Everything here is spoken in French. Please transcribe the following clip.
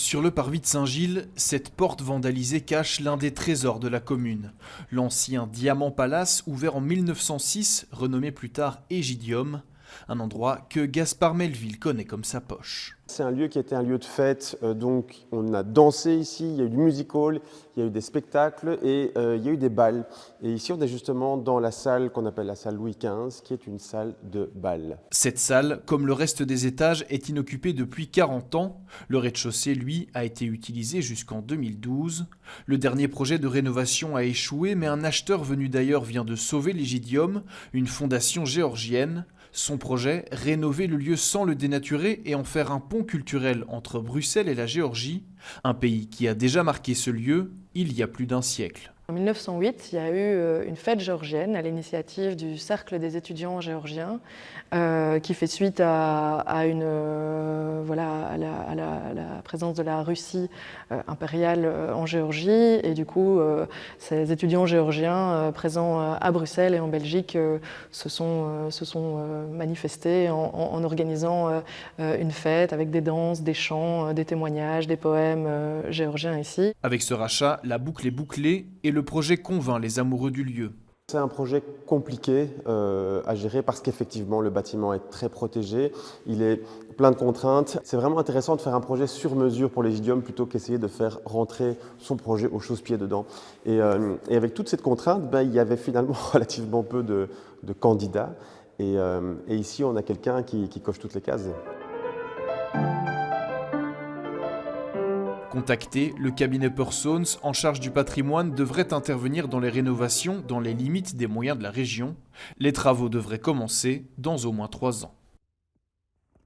Sur le parvis de Saint-Gilles, cette porte vandalisée cache l'un des trésors de la commune. L'ancien Diamant Palace, ouvert en 1906, renommé plus tard Égidium, un endroit que Gaspard Melville connaît comme sa poche. C'est un lieu qui était un lieu de fête, donc on a dansé ici, il y a eu du music hall, il y a eu des spectacles et il y a eu des bals. Et ici on est justement dans la salle qu'on appelle la salle Louis XV, qui est une salle de bal. Cette salle, comme le reste des étages, est inoccupée depuis 40 ans. Le rez-de-chaussée, lui, a été utilisé jusqu'en 2012. Le dernier projet de rénovation a échoué, mais un acheteur venu d'ailleurs vient de sauver l'Égidium, une fondation géorgienne. Son projet, rénover le lieu sans le dénaturer et en faire un pont culturel entre Bruxelles et la Géorgie, un pays qui a déjà marqué ce lieu il y a plus d'un siècle. En 1908, il y a eu une fête géorgienne à l'initiative du Cercle des étudiants géorgiens qui fait suite à la présence de la Russie impériale en Géorgie. Et du coup, ces étudiants géorgiens présents à Bruxelles et en Belgique se sont manifestés en organisant une fête avec des danses, des chants, des témoignages, des poèmes géorgiens ici. Avec ce rachat, la boucle est bouclée et le projet convainc les amoureux du lieu. C'est un projet compliqué à gérer parce qu'effectivement le bâtiment est très protégé, il est plein de contraintes. C'est vraiment intéressant de faire un projet sur mesure pour l'Égidium plutôt qu'essayer de faire rentrer son projet au chausse-pied dedans. Et avec toute cette contrainte, il y avait finalement relativement peu de candidats. Et ici on a quelqu'un qui coche toutes les cases. Contacté, le cabinet Persons, en charge du patrimoine, devrait intervenir dans les rénovations dans les limites des moyens de la région. Les travaux devraient commencer dans au moins 3 ans.